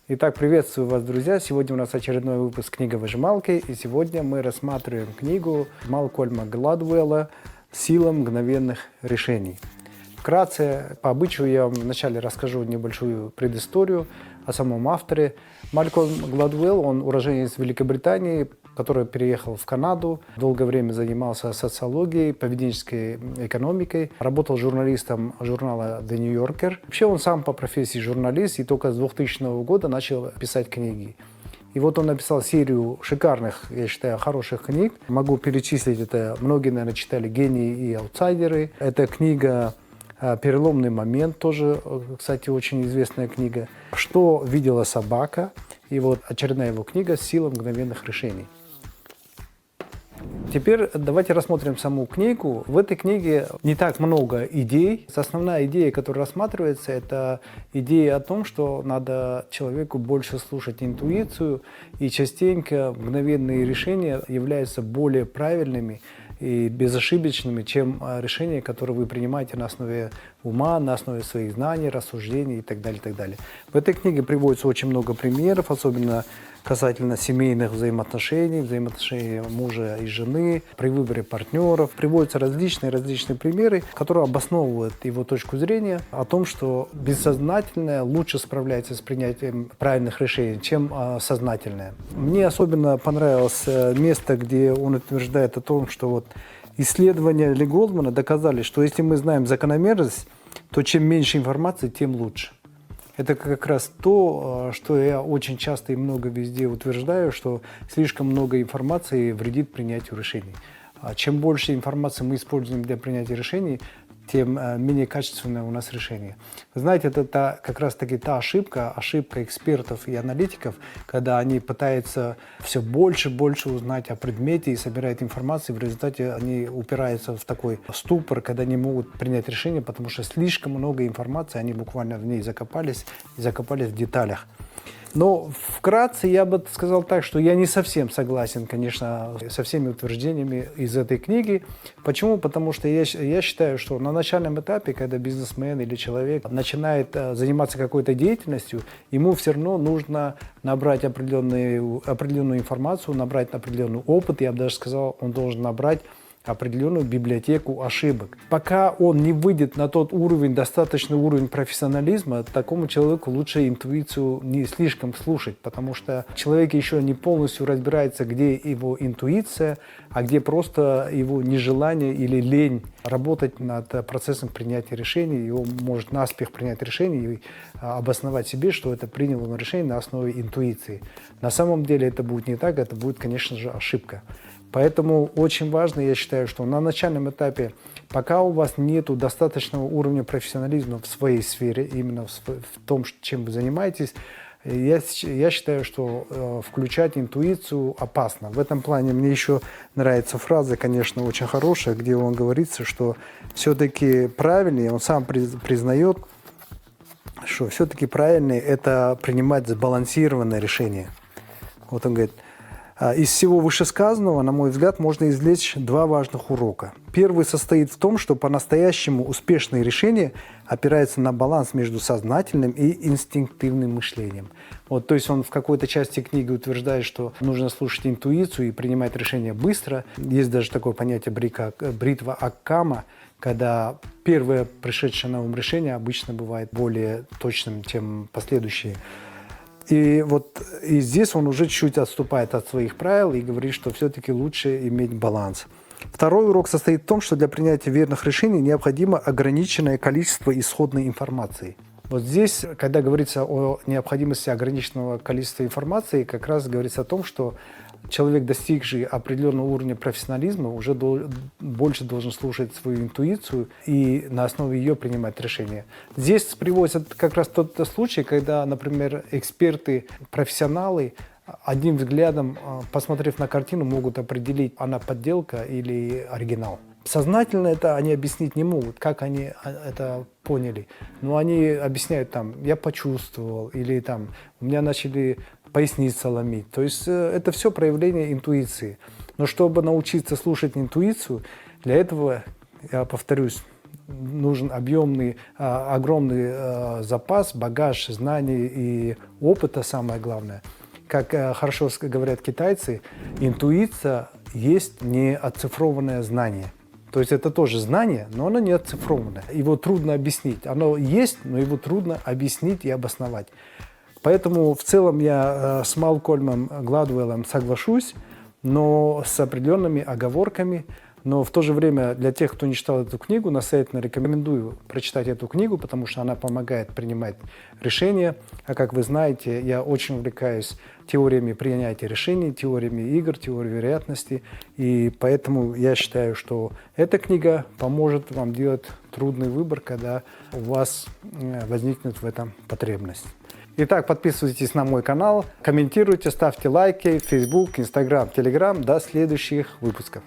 Итак, приветствую вас, друзья! Сегодня у нас очередной выпуск «Книговыжималки», и сегодня мы рассматриваем книгу Малкольма Гладуэлла «Сила мгновенных решений». Вкратце, по обычаю, я вам вначале расскажу небольшую предысторию о самом авторе. Малкольм Гладуэлл, он уроженец Великобритании, который переехал в Канаду, долгое время занимался социологией, поведенческой экономикой, работал журналистом журнала The New Yorker. Вообще он сам по профессии журналист и только с 2000 года начал писать книги. И вот он написал серию шикарных, я считаю, хороших книг. Могу перечислить это, многие, наверное, читали «Гении и аутсайдеры». Это книга «Переломный момент», тоже, кстати, очень известная книга. «Что видела собака?» И вот очередная его книга «Сила мгновенных решений». Теперь давайте рассмотрим саму книгу. В этой книге не так много идей. Основная идея, которая рассматривается, это идея о том, что надо человеку больше слушать интуицию, и частенько мгновенные решения являются более правильными и безошибочными, чем решения, которые вы принимаете на основе ума, на основе своих знаний, рассуждений и так далее, и так далее. В этой книге приводится очень много примеров, особенно касательно семейных взаимоотношений мужа и жены, при выборе партнеров. Приводятся различные примеры, которые обосновывают его точку зрения о том, что бессознательное лучше справляется с принятием правильных решений, чем сознательное. Мне особенно понравилось место, где он утверждает о том, что вот исследования Ли Голдмана доказали, что если мы знаем закономерность, то чем меньше информации, тем лучше. Это как раз то, что я очень часто и много везде утверждаю, что слишком много информации вредит принятию решений. Чем больше информации мы используем для принятия решений, тем менее качественное у нас решение. Вы знаете, это как раз-таки та ошибка экспертов и аналитиков, когда они пытаются все больше узнать о предмете и собирают информацию, в результате они упираются в такой ступор, когда не могут принять решение, потому что слишком много информации, они буквально в ней закопались в деталях. Но вкратце я бы сказал так, что я не совсем согласен, конечно, со всеми утверждениями из этой книги. Почему? Потому что я считаю, что на начальном этапе, когда бизнесмен или человек начинает заниматься какой-то деятельностью, ему все равно нужно набрать определенную информацию, набрать определенный опыт. Я бы даже сказал, он должен набрать определенную библиотеку ошибок. Пока он не выйдет на тот уровень, достаточный уровень профессионализма, такому человеку лучше интуицию не слишком слушать, потому что человек еще не полностью разбирается, где его интуиция, а где просто его нежелание или лень работать над процессом принятия решений. И он может наспех принять решение и обосновать себе, что это принял он решение на основе интуиции. На самом деле это будет не так, это будет, конечно же, ошибка. Поэтому очень важно, я считаю, что на начальном этапе, пока у вас нет достаточного уровня профессионализма в своей сфере, именно в том, чем вы занимаетесь, я считаю, что включать интуицию опасно. В этом плане мне еще нравится фраза, конечно, очень хорошая, где он говорится, что все-таки правильнее, он сам признает, что все-таки правильнее это принимать сбалансированное решение. Вот он говорит: из всего вышесказанного, на мой взгляд, можно извлечь два важных урока. Первый состоит в том, что по-настоящему успешные решения опираются на баланс между сознательным и инстинктивным мышлением. Вот, то есть он в какой-то части книги утверждает, что нужно слушать интуицию и принимать решения быстро. Есть даже такое понятие бритва Оккама, когда первое пришедшее на ум решение обычно бывает более точным, чем последующие. И здесь он уже чуть отступает от своих правил и говорит, что все-таки лучше иметь баланс. Второй урок состоит в том, что для принятия верных решений необходимо ограниченное количество исходной информации. Вот здесь, когда говорится о необходимости ограниченного количества информации, как раз говорится о том, что человек, достигший определенного уровня профессионализма, уже больше должен слушать свою интуицию и на основе ее принимать решения. Здесь приводится как раз тот случай, когда, например, эксперты, профессионалы одним взглядом, посмотрев на картину, могут определить, она подделка или оригинал. Сознательно это они объяснить не могут, как они это поняли. Но они объясняют там: я почувствовал, или там у меня начали поясница ломить. То есть это все проявление интуиции. Но чтобы научиться слушать интуицию, для этого, я повторюсь, нужен огромный запас, багаж знаний и опыта, самое главное. Как хорошо говорят китайцы, интуиция есть не оцифрованное знание. То есть это тоже знание, но оно не оцифрованное. Его трудно объяснить. Оно есть, но его трудно объяснить и обосновать. Поэтому в целом я с Малкольмом Гладуэллом соглашусь, но с определенными оговорками. Но в то же время для тех, кто не читал эту книгу, настоятельно рекомендую прочитать эту книгу, потому что она помогает принимать решения. А как вы знаете, я очень увлекаюсь теориями принятия решений, теориями игр, теорией вероятности. И поэтому я считаю, что эта книга поможет вам делать трудный выбор, когда у вас возникнет в этом потребность. Итак, подписывайтесь на мой канал, комментируйте, ставьте лайки в Facebook, Instagram, Telegram. До следующих выпусков.